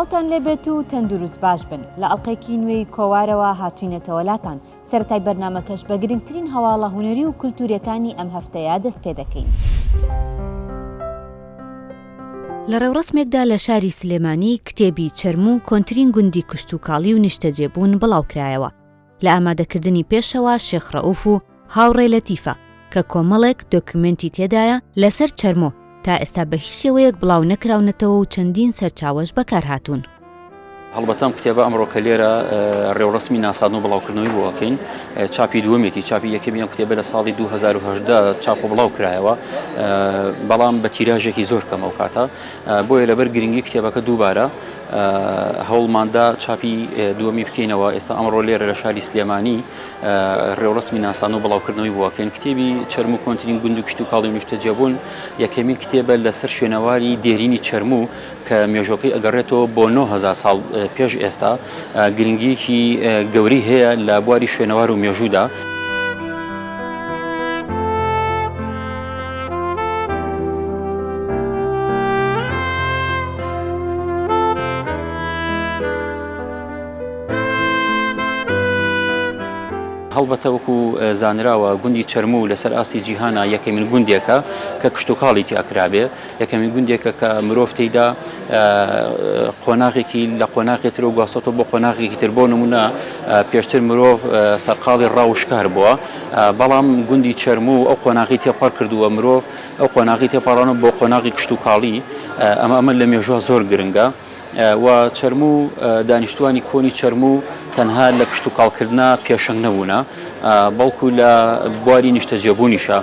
سڵاتان لێبێت و تەندروست باش بن. لە ئەڵلقەیەکی نوێی کۆوارەوە هاتوینەتەوەلاتان سەرەتای بەرنامەکەش بە گرنگترین هەواڵە هونەری و کولتوریەکانی ئەم هەفتەیە دەست پێ دەکەین. لە ڕێوڕسمێکدا لە شاری سلێمانی کتێبی چەرموو کۆنترین گوندی کشتوکاڵی و نیشتەجێبوون بڵاوکرایەوە. لە ئامادەکردنی پێشەوە شێخ ڕەئوف و هاوڕێ لەتیفە کە کۆمەڵێک دۆکمنتی تێدایە لەسەر چەرمۆ تا ئێستا بە هیچ شێوەیەک بڵاو نەکراونەتەوە و چەندین سەرچاوەش بەکارهاتوون. هەڵبەتەم کتێبە ئەمڕۆ کە لێرە ڕێوڕسمی ناسادن و بڵاوکردنەوەی بۆکەین چاپی دووەمێتی چاپی یەکەمی ئەم کتێبە لە ساڵی 2018 چاپ و بڵاو کرایەوە، بەڵام بە تیراژێکی زۆر کەم ئەو کاتە، بۆیە لەبەر گرنگی کتێبەکە دووبارە هەوڵماندا چاپی دووەمی بکەینەوە. ئێستا ئەمڕۆ لێرە لە شاری سلێمانی ڕێوڕسمی ناسادن و بڵاوکردنەوەی بۆکەین. کتێبی چەرموو کۆنترین گوند و کشتوکاڵی و نیشتەجێبوون یەکەمین کتێبە لەسەر شوێنەواری دێرینی چەرموو کە مێژوەکەی ئەگەڕێتەوە بۆ 9000 ساڵ پێش ئێستا. گرنگیەکی گەوری هەیە لە بواری شوێنەوار و مێژوودا. هەڵبەتە وەکو زانراوە گوندی چەرموو لەسەر ئاستی جیهانە یەکەمین گوندێکە کە کشتوکاڵی تیاکرابێ، یەکەمین گوندێکە کە مرۆڤ تێیدا قۆناغێکی لە قۆناغی تر و گواستۆ بۆ قۆناغێکی تر. بۆ نمونە پێشتر مرۆڤ سەرقاڵی ڕاوشکار بووە، بەڵام گوندی چەرموو ئەو قۆناغی تێپەڕ کردووە مرۆڤ ئەو قۆناغی تێپەڕانە بۆ قۆناغی کشتوکاڵی. ئەمە لە مێژووە زۆر گرنگە و چەرموو دانیشتوانی کۆنی چەرموو تەنها لە کشتوکاڵکردنا پێشنگ نەبوونە، بەڵکو لە بواری نیشتەجێبوونیشە.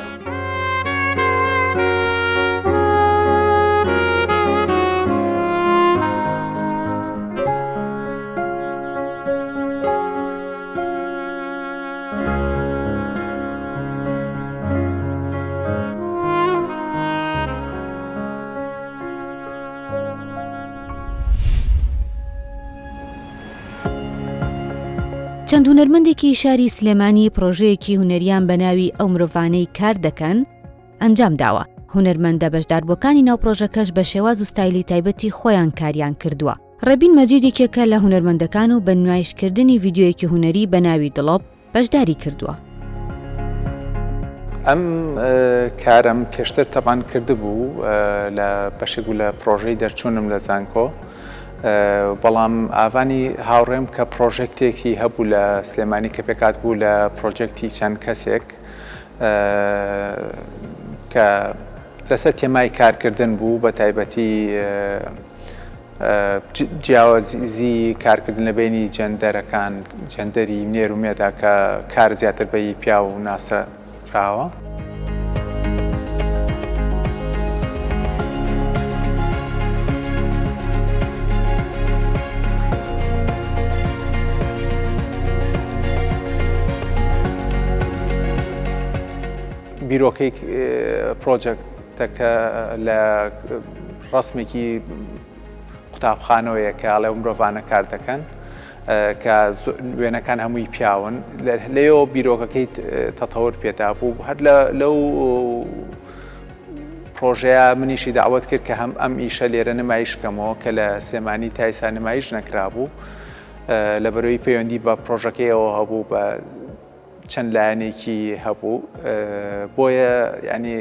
چەند هونەرمەندێکی شاری سلێمانی پرۆژەیەکی هونەریان بە ناوی ئەو مرۆڤانەی کار دەکەن ئەنجام داوە. هونەرمەندە بەشداربووەکانی ناو پرۆژەکەش بە شێواز و ستایلی تایبەتی خۆیان کاریان کردووە. ڕەبین مەجیدێکێکە لە هونەرمەندەکان و بە نمایشکردنی ڤیدیۆیەکی هونەری بە ناوی دڵۆب بەشداری کردووە. ئەم کارم پێشتر تەبان کردبوو لە بەشێک لە پرۆژەی دەرچوونم لە زانکۆ، بەڵام ئاوانی هاوڕێم کە پرۆژێکتێکی هەبوو لە سلێمانی کە پێکات بوو لە پرۆژێکتی چەند کەسێک کە لەسەر تێمای کارکردن بوو، بە تایبەتی جیاوازی کارکردن لە بینی جەندەرەکان، جەندەری منێر و مێدا کە کار زیاتر بەی پیا و ناسراوە. بیرۆکەی پرۆجێکتەکە لە ڕسمێکی قوتابخانەوەیە کە ئاڵێ مرۆڤانە کار دەکەن کە وێنەکان هەمووی پیاون. لەیەوە بیرۆکەکەی تەتەور پێدا بوو. هەر لەو پرۆژەیە منیشی داوت کرد کە هەم ئەم ئیشە لێرە نمایشکەمەوە کە لە سلێمانی تا ئێستا نمایش نەکرابوو، لەبەرەوەی پەیوەندی بە پرۆژەکەیەوە هەبوو، بە چەند لایەنێکی هەبوو. بۆیە ینی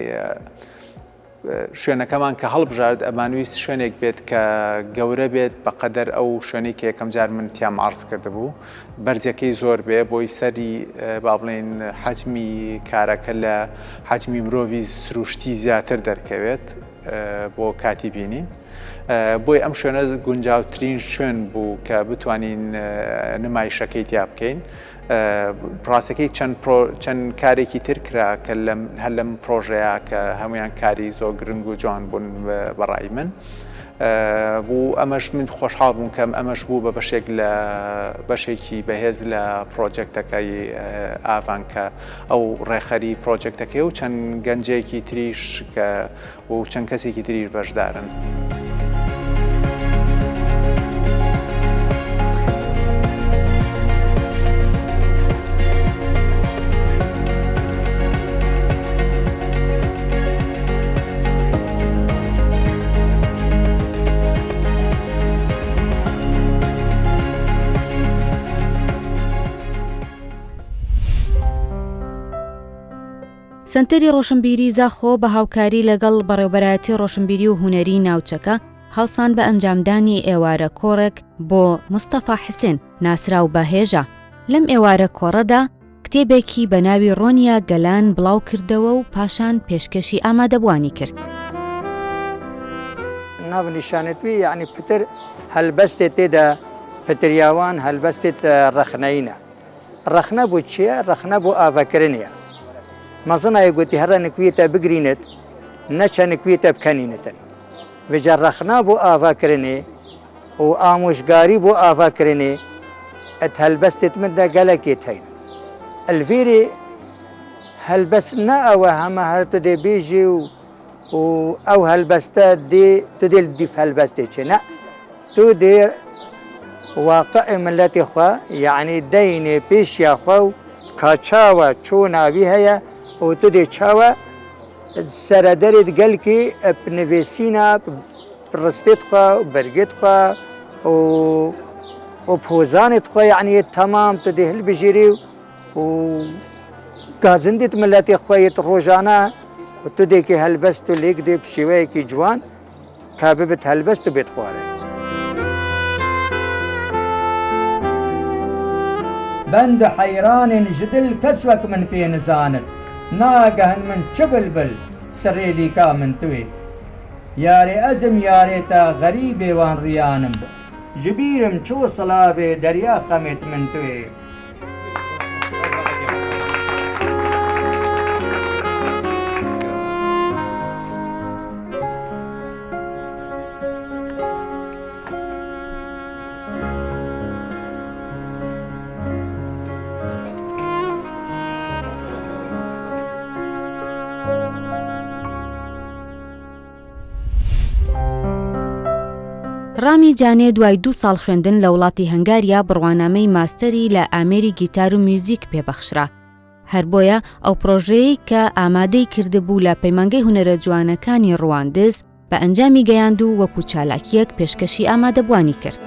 شوێنەکەمان کە هەڵبژارد ئەمانویست شوێنێک بێت کە گەورە بێت بەقەدەر ئەو شوێنێک یەکەم جار من تیام عەرز کردبوو، بەرزەکەی زۆر بێ بۆی سەری با بڵێن حەجمی کارەکە لە حەجمی مرۆڤی سروشتی زیاتر دەرکەوێت بۆ کاتی بینین. بۆی ئەم شوێنە گونجاوترین شوێن بوو کە بتوانین نمایشەکەی تیا بکەین. ڕاستەکەی چەند کارێکی تر کرا کە هەر لەم پرۆژەیە کە هەمویان کاری زۆر گرنگ و جوان بوون بەڕای من بوو. ئەمەش من خۆشحاڵ بووم کەم ئەمەش بوو بە بەشێکی بەهێز لە پرۆجێکتەکەی ئاوان کە ئەو ڕێخەری پرۆجێکتەکەی و چەند گەنجەیەکی تریش کە و چەند کەسێکی تریش بەشدارن. سنتەری ڕۆشنبیری زاخۆ بە هاوکاری لەگەڵ بەڕێوەبەرایەتی ڕۆشنبیری و هونەری ناوچەکە هەڵسان بە ئەنجامدانی ئێوارە کۆڕێک بۆ مستەفا حسێن ناسرا و بەهێژە. لەم ئێوارە کۆڕەدا کتێبێکی بە ناوی ڕۆنیا گەلان بڵاو کردەوە و پاشان پێشکەشی ئامادەبوانی کرد. ناونیشانەتوی یعنی پتر هەلبەستێ تێدا پتریاوان هەلبەستێت ڕەخنەینە. ڕەخنە بۆ چییە؟ ڕەخنە بۆ ئاڤەکردنیە. مەزنایە گوتی هەرە نکوێتە بگرینت نەچە نکوێتە بکەنینتن. بێجا ڕەخنا بۆ ئاڤاکردنێ و ئامۆژگاری بۆ ئاڤاکردنێ ئەت هەلبەستێت مندا گەلەکێت هەین. ئەلڤێرێ هەلبەست نە ئەوە هەمە هەرتە دێ بێژێ و ئەو هەلبەستە دێ تو دێ دیف هەلبەستێکێ نە تو دێ واقع ملەتی خوا یعنی دەینێ پێشیا خوا و کاچاوە چۆ ناوی هەیە و تو دێ چاوە سەرەدەرێت گەلکی نوێسینە ڕستێت خوا و بەرگێت خوا و پۆزانێت خوا یعنی تەمام تو دێ هەلبژێری و گازندێت ملەتی خوایەت ڕۆژانە و تو دێکی هەلبەست و لێک دێ شێوەیەکی جوان کا ببێت هەلبەست و بێت خوارە. بەند حەیرانên ji dil kes wek min pê nizanit nagehin min çi bilbil sirêlî ka min tu yê yarê ezim yarê te xerîbê wan riyanim ji bîrim çû silavê derya xemêt min tu yê. ڕامی جانێ دوای 2 ساڵ خوێندن لە وڵاتی هەنگاریا بڕوانامەی ماستەری لە ئامێری گیتار و میوزیک پێبەخشرا. هەر بۆیە ئەو پرۆژەیە کە ئامادەی کردبوو لە پەیمانگەی هونەرە جوانەکانی ڕواندز بە ئەنجامی گەیاند و وەکو چالاکیەک پێشکەشی ئامادەبوانی کرد.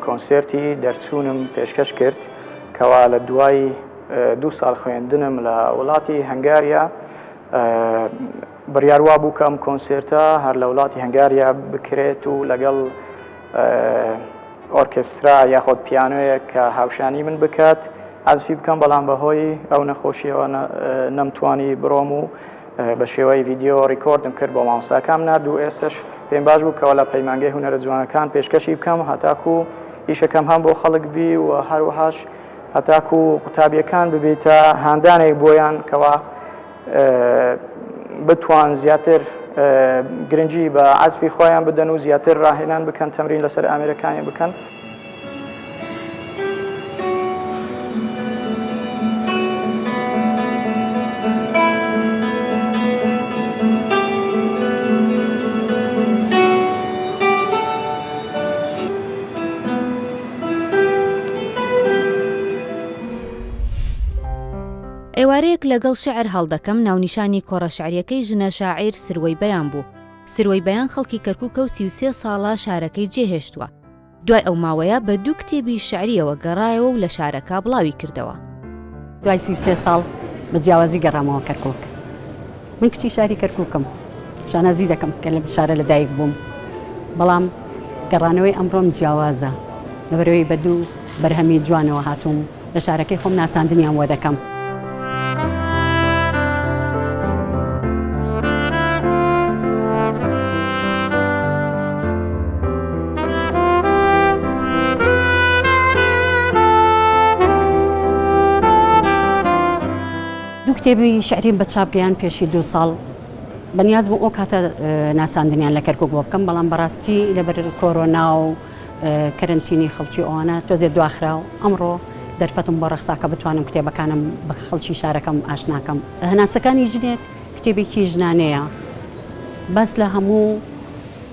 کۆنسێرتی دەرچوونم پێشکەش کرد کەوا لە دوای 2 ساڵ خوێندنم لە وڵاتی هەنگاریا بڕیاروا بوو کەم کۆنسێرتە هەر لە وڵاتی هەنگاریا بکرێت و لەگەڵ ئۆرکسترا یاخۆت پیانۆیە کە هاوشانی من بکات ئەزفی بکەم، بەڵام بەهۆی ئەو نەخۆشیەوە نەمتوانی بڕۆم و بە شێوەی ڤیددیۆ ڕیکۆردم کرد بۆ مامۆستاکەم نرد و ئێستش پێم باش بوو کەوە لە پەیمانگەی هونەرە جوانەکان پێشکەشی بکەم هەتاکو ئیشەکەم هەم بۆ خەڵک بی و هەروەهاش هەتاکو قوتابیەکان ببێتە هاندانێک بۆیان کەوا بتوان زیاتر گرنگی بە عەزفی خۆیان بدەن و زیاتر ڕاهێنان بکەن تەمرین لەسەر ئامێرەکانی بکەن. ئێوارەیەک لەگەڵ شعر هەڵدەکەم ناونیشانی کۆڕە شعریەکەی ژنە شاعیر سروەی بەیان بوو. سروەی بەیان خەڵکی کەرکووکە و 33 ساڵە شارەکەی جێهێشتووە. دوای ئەو ماوەیە بە 2 کتێبی شعریەوە گەڕایەوە و لە شارەکە بڵاوی کردەوە. دوای 33 ساڵ بە جیاوازی گەڕامەوە کەرکووک. من کچی شاری کەرکووکم، شانازی دەکەم کە لە شارە لەدایک بووم، بەڵام گەڕانەوەی ئەمڕۆم جیاوازە لەبەرەوەی بە 2 بەرهەمی جوانەوە هاتووم لە شارەکەی خۆم ناساندنیان وە دەکەم. کتێبی شعریم بە چاپگەیان پێشی 2 ساڵ بەنیاز بوو ئەو کاتە ناساندنیان لە کەرکووک بۆ بکەم، بەڵام بەڕاستی لەبەر کۆرۆنا و کەرنتینی خەڵکی ئەوانە تۆزێ دواخرا و ئەمڕۆ دەرفەتم بۆ ڕەخساکە بتوانم کتێبەکانم بە خەڵکی شارەکەم ئاشناکەم. هەناسەکانی ژنێک کتێبێکی ژنانەیە، باس لە هەموو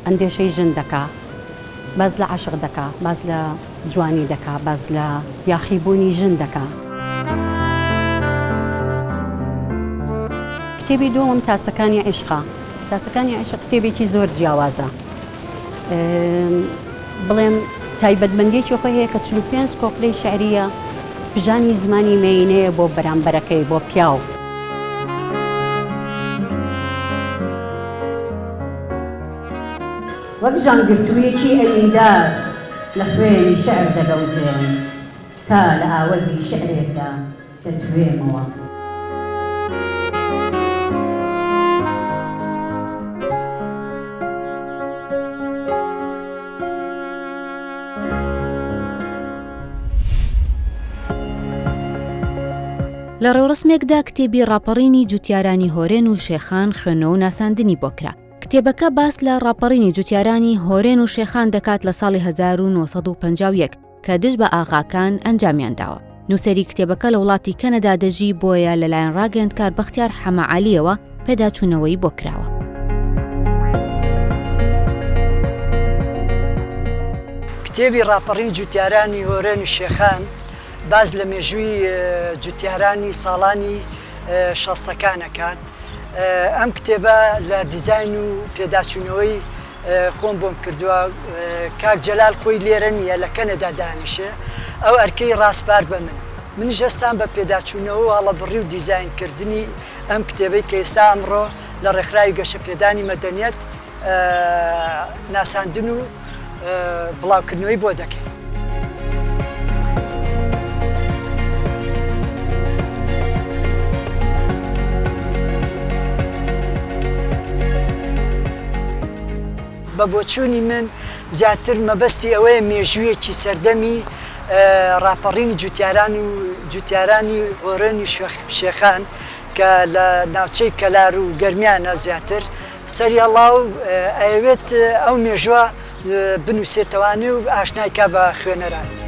ئەندێشەی ژن دەکا، باز لە عاشق دەکا، باز لە جوانی دەکا، باز لە یاخیبوونی ژن دەکا. کتێبی دووەم تاسەکانی عیشقا. تاسەکانی عیشق کتێبێکی زۆر جیاوازە. بڵێم تایبەتمەندێکی خۆی هەیە کە 45 کۆپلەی شعریە بژانی زمانی مێینەیە بۆ بەرامبەرەکەی بۆ پیاو. وەک ژانگرتوویەکی ئەلیندار لە خوێنی شەعر دەدەوزێن تا لە ئاوەزی شعرێکدا دەتوێمەوە. لە ڕێوڕسمێکدا کتێبی ڕاپەڕینی جوتیارانی هۆرێن و شێخان خوێنەوە و ناساندنی بۆ کرا. کتێبەکە باس لە ڕاپەڕینی جوتیارانی هۆرێن و شێخان دەکات لە ساڵی 1951 کە دژ بە ئاغاکان ئەنجامیان داوە. نووسەری کتێبەکە لە وڵاتی کەنەدا دەژی بۆیە لەلایەن ڕاگەیەندکار بەختیار حەمەعالیەوە پێداچوونەوەی بۆ کراوە. کتێبی ڕاپەڕین جوتیارانی هۆرێن و شێخان باز لە مێژووی جوتیارانی ساڵانی 60ەکانەکات. ئەم کتێبە لە دیزاین و پێداچوونەوەی خۆم بۆم کردووە. کاک جەلال خۆی لێرە نییە لە کەنەدا دانیشێ، ئەو ئەرکەی ڕاستپار بە من ژەستان بە پێداچوونەوە هەڵەبڕی و دیزاینکردنی ئەم کتێبەی کە ئێستا ئەمڕۆ لە ڕێکخراوی گەشەپێدانی مەدەنیەت ناساندن و بڵاوکردنەوەی بۆ دەکەین. بە بۆچوونی من زیاتر مەبەستی ئەوەیە مێژوویەکی سەردەمی ڕاپەڕینی جوتیارانی هۆرێنی شێخان کە لە ناوچەی کەلار و گەرمیانە زیاتر سەری هەڵاو ئەوێت ئەو مێژووە بنووسێتەوانێ و ئاشنایکە بە خوێنەرانی.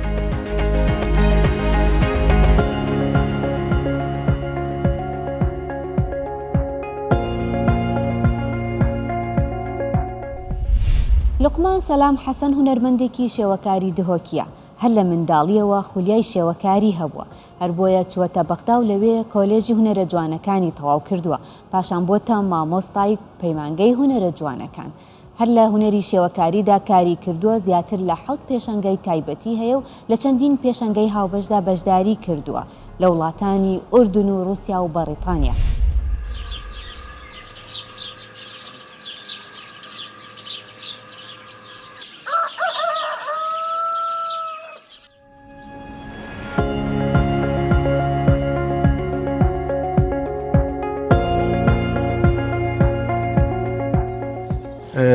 لوقمان سەلام حەسەن هونەرمەندێکی شێوەکاری دهۆکیە، هەر لە منداڵیەوە خولیای شێوەکاری هەبووە، هەر بۆیە چوەتە بەغدا و لەوێ کۆلێژی هونەرە جوانەکانی تەواو کردووە، پاشان بۆتە مامۆستای پەیمانگەی هونەرە جوانەکان. هەر لە هونەری شێوەکاریدا کاری کردووە، زیاتر لە 7 پێشەنگەی تایبەتی هەیە و لە چەندین پێشەنگەی هاوبەشدا بەشداری کردووە لە وڵاتانی ئوردون و رووسیا و بەریتانیا.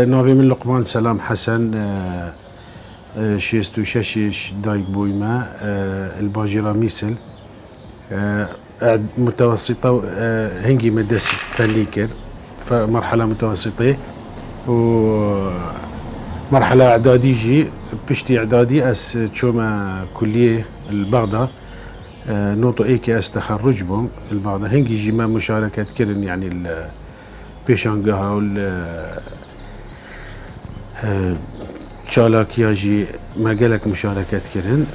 ناوی من لقمان سلام حەسەن 66 دایک بوویمە الباژێرا میسل متوسطة هنگی مدرس فني کرد مرحلة متوسطة ومرحلة إعدادي جي بشتي إعدادي أس شوما كلية البغداد نوطو إيكي أس تخرج بهم البغداد هنجي جي ما مشاركة كرن يعني بيشانقها وال شالاكيا جي ما قالك مشاركات كرن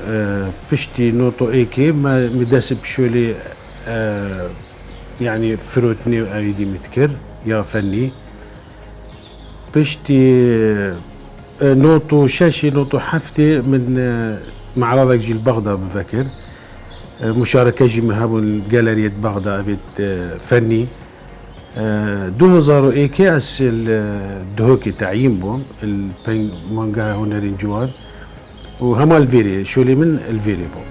بشتي نوطو إيكي ما مدرسة بشولي يعني فروتني وأيدي متكر يا فني بشتي نوطو شاشي نوطو حفتي من معرضك جي البغداد بفكر مشاركة جي مهابون جاليرية بغداد أبيت فني 2000 إيكي أس الدهوكي تعيين بوم البين مانجا هنرين جوان وهما الفيري شولي من الفيري بوم.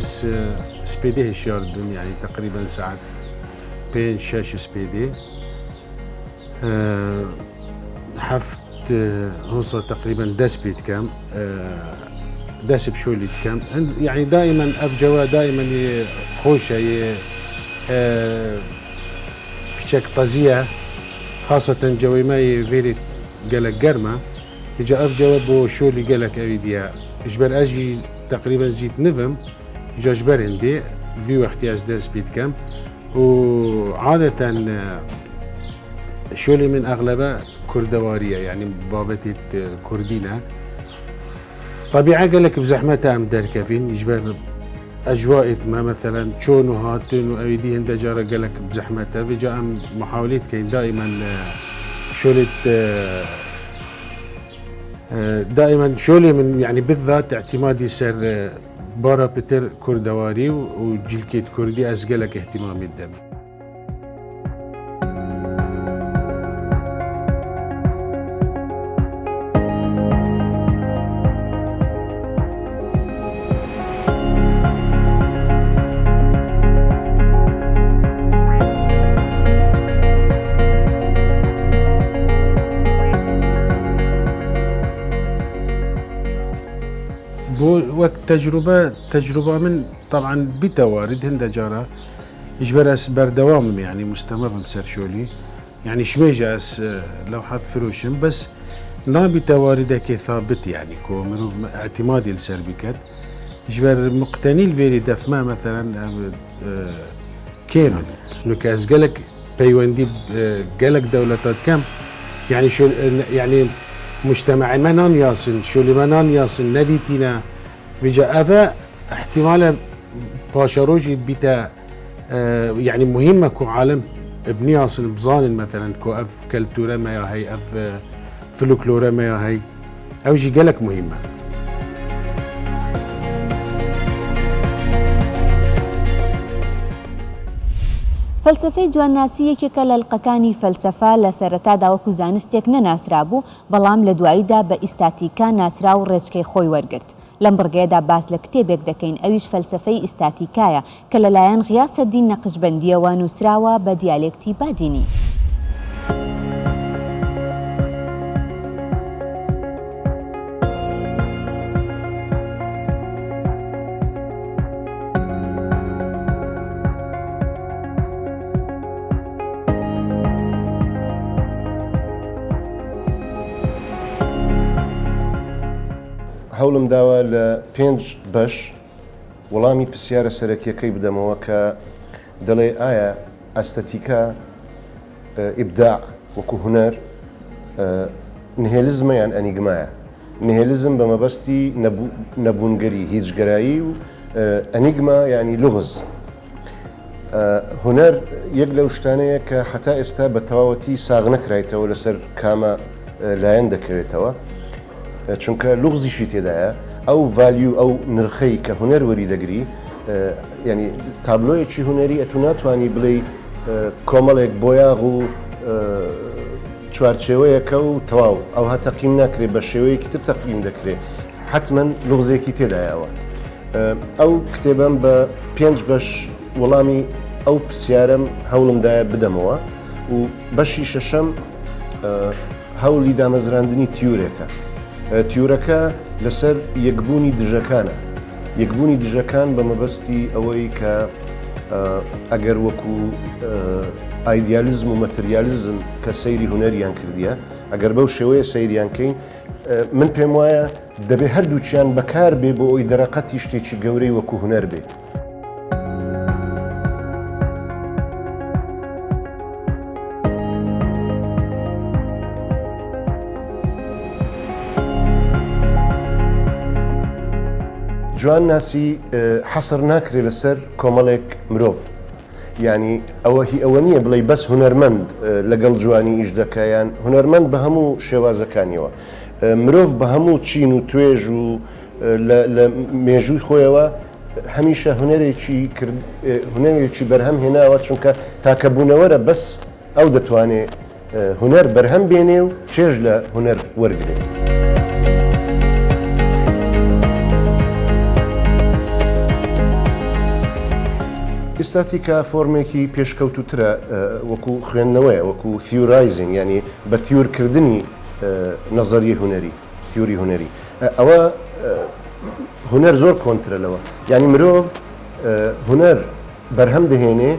أس سبيدي هشيار بن يعني تقريبا ساعات بين شاش سبيدي حفت هوصل تقريبا 10 سبيد كام دەست شۆلی بکەم یعنی دائما ئەفجەوە دائما خۆشە کچێک قەزیە خاصەتەن جەوەی مای vêrê gelek germ e hêca ev cewê bo şolî gelek evî diye ji ber ez jî teqrîben zît nivim hêca ji ber hêndê vî wextî ez dest pê dikem û adeten şolê min eglebe kurdewarî ye yanî babetê Kurdî ne طبيعة gelek bi zehmet em derkevîn ji ber ecwaê me mesela çon û hatin û evî dî hinde cara gelek bi zehmet e vêca em muhawilê dikeyn daimen şolê دائما شولي من يعني بالذات اعتمادي سر بارا بتر كردواري وجلكيت كردي أزجلك اهتمامي الدم وقت تجربة من طبعا بتوارد هند جارة إجبرس بردوام يعني مستمر بسر شولي يعني شميجة أس لوحات فروشن بس نابي تواردك ثابت يعني كو مروف اعتمادي لسربكت إجبر مقتني الفيري دفما مثلا كامل إنه كاس قالك بيوندي قالك دولتات كم يعني شو يعني مجتمع منان ياسن شولي منان ياسن نديتنا بيجا أفا احتمالا باشاروجي بيتا يعني مهمة كو عالم ابني ياسن بزان مثلا كو اف كالتورا ما هي اف فلوكلورا ما هي او جي قالك مهمة فەلسفەی جوانناسی یەکێکە لە ئەلقەکانی فەلسەفە لە سەرەتادا وەکو زانستێک نەناسرا بوو بەڵام لە دواییدا بە ئیستاتیکا ناسرا و ڕێچکەی خۆی وەرگرت لەم بڕگەیەدا باس لە کتێبێک دەکەین ئەویش فەلسفەی ئیستاتیکایە کە لەلایەن غیاسەدین نەقشبەندیەوە نووسراوە بە دیالێکتی بادینی هەوڵم داوە لە 5 بەش وەڵامی پرسیارە سەرەکیەکەی بدەمەوە کە دەڵێ ئایا ئەستەتیکا ئیبداع وەکو هونەر نهێلیزمە یان ئەنیگمایە نهێلیزم بە مەبەستی نەبوونگەری هیچگەرایی و ئەنیگما ینی لغز هونەر یەک لەو شتانەیە کە حتا ئێستا بە تەواوەتی ساغ نەکرایتەوە لەسەر کامە لایەن دەکەوێتەوە چونکە لغزیشی تێدایە ئەو ڤالیو ئەو نرخەی کە هونەر وەری دەگری ینی تابلۆیەکی هونەری ئەتو ناتوانانی بڵێ کۆمەڵێک بۆیاغ و چوارچێوەیەکە و تەواو ئەو ها تەقیم ناکرێت بە شێوەیەکی تر تەقیم دەکرێت حتمما لغزێکی تێدایەوە ئەو کتێبم بە 5 بەش وەڵامی ئەو پرسیارم هەوڵمدایە بدەمەوە و بەشی شەشەم هەوڵی دامەزراندنی تیورێکە تیورەکە لەسەر یەکبوونی دژەکانە یەکبوونی دژەکان بە مەبەستی ئەوەی کە ئەگەر وەکو ئایدیالیزم و مەتریالیزم کە سەیری هونەریان کردیە ئەگەر بەو شێوەیە سەیریانکەین من پێم وایە دەبێ هەردووچیان بەکار بێ بۆ ئەوی دەرەقەتی شتێکی گەورەی وەکو هونەر بێ جوان ناسی حەسر ناکرێت لەسەر کۆمەڵێک مرۆڤ ینی ئەوە هی ئەوە نییە بڵێ بەس هونەرمەند لەگەڵ جوانی ئیش دەکایان هونەرمەند بە هەموو شێوازەکانیەوە مرۆڤ بە هەموو چین و توێژ و لە مێژووی خۆیەوە هەمیشە هونەرێکی بەرهەم هێناوە چونکە تاکەبوونەوەرە بەس ئەو دەتوانێت هونەر بەرهەم بێنێ و چێژ لە هونەر وەرگێت ئێستاتیکا فۆرمێکی پێشکەوتوترە وەکو خوێندنەوەی وەکو تیورایزینگ ینی بە تیورکردنی نەزەریە هونەری تیوری هونەری ئەوە هنر زۆر کۆنترلەوە ینی مرۆڤ هنەر بەرهەم دەهێنێ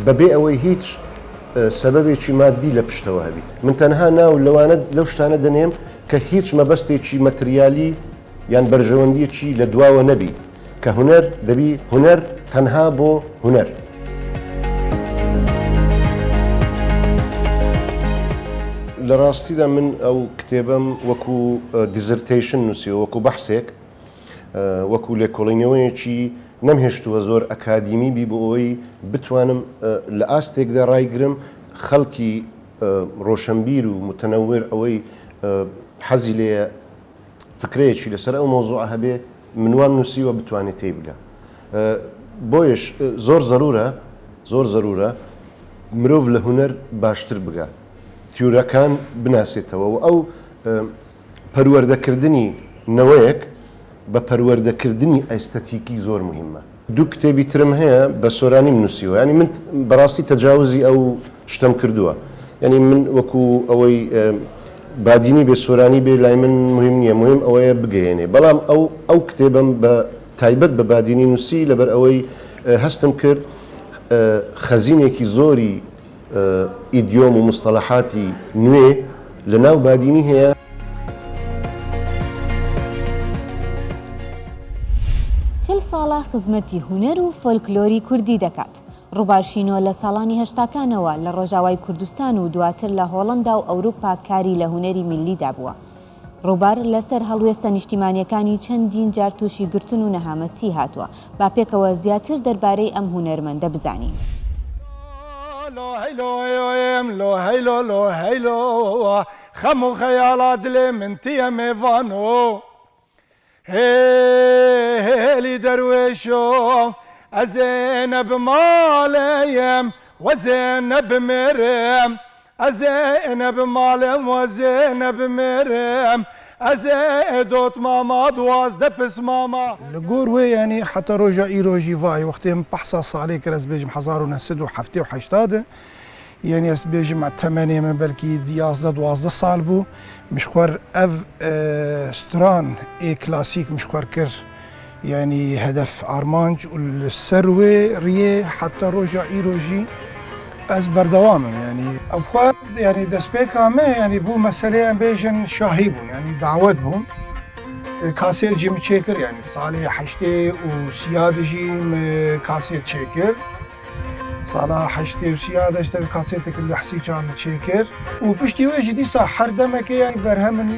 بەبێ ئەوەی هیچ سەبەبێکی مادی لە پشتەوە هەبیت من تەنها ناو لەوانە لەو شتانە دەنێم کە هیچ مەبەستێکی مەتریالی یان بەرژەوەندیەکی لە دواوە نەبی کە هونەر دەبی هونەر تەنها بۆ هونەر لە ڕاستیدا من ئەو کتێبم وەکو دیزرتیشن نووسیەوە وەکو بەحسێک وەکو لێکۆڵینەوەیەکی نەمهێشتووە زۆر ئەکادیمی بی بۆ ئەوەی بتوانم لە ئاستێکدا ڕایگرم خەڵکی ڕۆشنبیر و متەنەویر ئەوەی حەزی لێ فکرەیەکی لەسەر ئەو مۆزوع هەبێ منوان نووسیوە بتوانێت تێبگە بۆیش زۆر زەرورە مرۆڤ لە هونەر باشتر بگە تیورەکان بناسێتەوە و ئەو پەروەردەکردنی نەوەیەک بە پەروەردەکردنی ئەستەتیکی زۆر مهمە دوو کتێبی ترم هەیە بە سۆرانی نووسیوە ینی من بەڕاستی تەجاوزی ئەو شتم کردووە ینی من وەکو ئەوەی بادینی بێ سۆرانی بێ لای من مهم نییە مهم ئەوەیە بگەێنێ بەڵام ئەو کتێبم بە تایبەت بە بادینی نووسی لەبەر ئەوەی هەستم کرد خەزینێکی زۆری ئیدیۆم و مستەڵەحاتی نوێ لە ناو بادینی هەیە چل ساڵە خزمەتی هونەر و فۆلکلۆری کوردی دەکات ڕووبارشینۆ لە ساڵانی هەشتاکانەوە لە ڕۆژاوای کوردستان و دواتر لە هۆڵەندا و ئەوروپا کاری لە هونەری میلیدا بووە ڕووبار لەسەر هەڵوێستە نیشتیمانیەکانی چەندین جار تووشی گرتن و نەهامەتی هاتووە با پێکەوە زیاتر دەربارەی ئەم هونەرمەندە بزانین خەم و خەیاڵا دلێ من تیە مێڤانۆ هێلی دەروێشۆ ئەزێنە بماڵەیەم وەزێنە بمێرم ئەزێنە بماڵێم وەزێنە بمێرم ئەزێ دۆت ماما دوازدە پس ماما لە گۆر وێ ینی حتا ڕۆژە ئیرۆژی ڤای وەختێم پەحسا ساڵێک کە ئەس بێژم 1970 یعنی ئەس بێژم تەمەنێ من بەلکی 11-12 ساڵ بوو مشخوار ئەڤ ستران ئێ کلاسیک مشخوار کرد یعنی هەدەف ئارمانج سەر وێ ڕیێ حتا ڕۆژە ئیرۆژی ئەس بەردەوامم ینی ئەوخوا ینی دەستپێکامە ینی بوو مەسەلەیە ئەم بێژن شاهی بوون ینی داوەت بووم کاسێت جیم چێ کرد ینی ساڵی هەشتێ و سیا دژیم کاسێت چێ کرد ساڵا هەشتێ و سیا دەشتە کاسێتێک لە حسی چان چێ کرد و پشتی وێژی دیسا هەر دەمەکە یانی بەرهەمن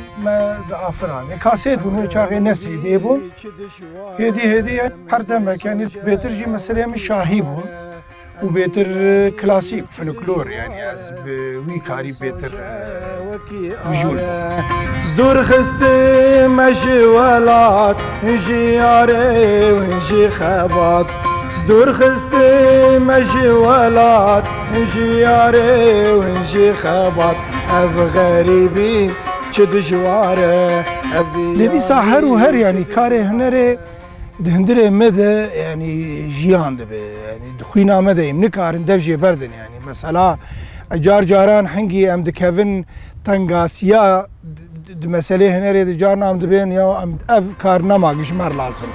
ئافران کاسێت بوون چاغێ نەسی دێ بوون هێدی هەر دەمەک ینی بێترژی مەسەلەیە من شاهی بوون و بێتر کلاسیک فلکلۆر ینی ئەس وی کاری بێتر وژول زدور خستمە ژێوەلات ژیارێ ژی خەبات زدور خستمە ژێوەلات ژیارێ ژی خەبات ئەڤ غەریبی چ دژوارە لێدیسا هەر و هەر ینی کارێ هەنەرێ هەندێ مەدە ینی ژیان دەبێ ینی خوی نامەدەیم نکارن دەژێ بەردن ینی مەسەلا ئەجار جاران هەنگی ئەم دکەون تەنگاسیە مەسەلێ هەنەرێ جار نام دەبێن یا ئەv کار نەماگەش مەر لازم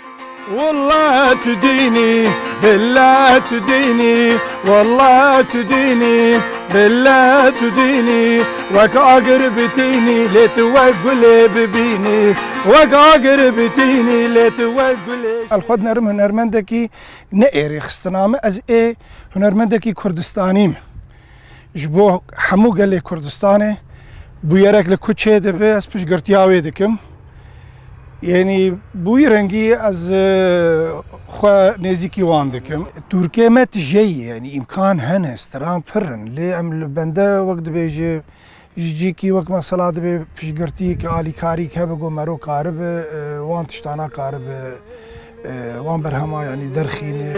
والله تديني بالله تديني والله تديني بالله تديني وك اقربتيني لتوقلي ببيني وك اقربتيني لتوقلي الخود نرم هنرمندكي نئري خستنامه از اي هنرمندكي كردستانيم جبو حمو قال لي كردستاني بويرك لكوتشي دبي اس بش قرتياوي دكم یعنی بوی رنگی از خو نزیکی وان دکم ترکیه مت جی یعنی امکان هنه استرام پرن لی ام بنده وقت بیجه جی کی وقت مثلا دبی پیشگرتی که عالی کاری که بگو مرو کارب وان تشتانا کارب وان برهما یعنی درخینه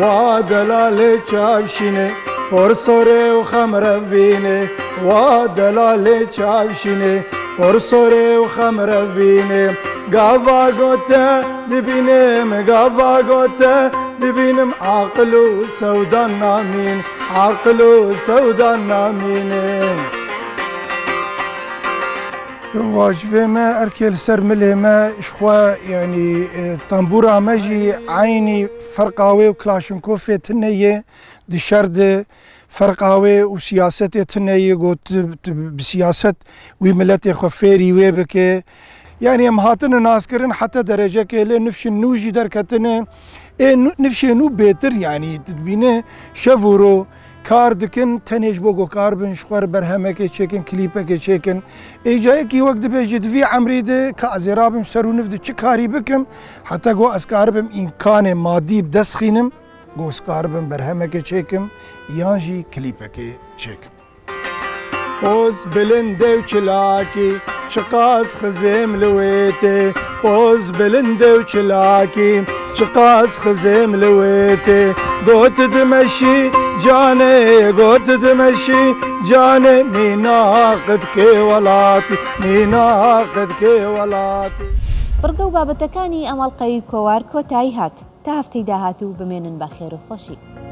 وا دلال چاوشینه پرسوره و خمروینه وا دلال چاوشینه پرسوره و خمروینه گاوا گوته دبینم گاوا گوته دبینم عقل و سودان نامین عقل و سودان نامینه واجبه ما اركل سر مله ما اشخوا يعني طنبوره ماجي عيني فرقاوي وكلاشنكوف تنيه دي شرد فرقاوي وسياسه تنيه قلت بسياسه وملتي خفيري ويبك يعني مهاتن ناس كرن حتى درجه كله نفش نوجي دركتنه نفش نو بيتر يعني تبينه شفورو کار دکن تنیج بگو کار بن شخور برهمه که چکن کلیپه که چکن ایجای کی وقت بیجد وی عمری ده که از رابم سرونف ده چه کاری بکم حتی گو از کاربم امکان مادی بدست خینم گو از کاربم برهمه که چکم یانجی کلیپه که چکم اوز بلنده و چلاکی شقاز خزیم لویته اوز بلنده و چلاکی شقاز خزیم لویته گوت دمشی جانه گوت دمشی جانه میناقد که ولاتی میناقد که ولاتی بڕگە و بابەتەکانی ئەمەڵقەی کۆوار کۆتایی هات تا هەفتەی داهاتوو بمێنن بە خێر و خۆشی.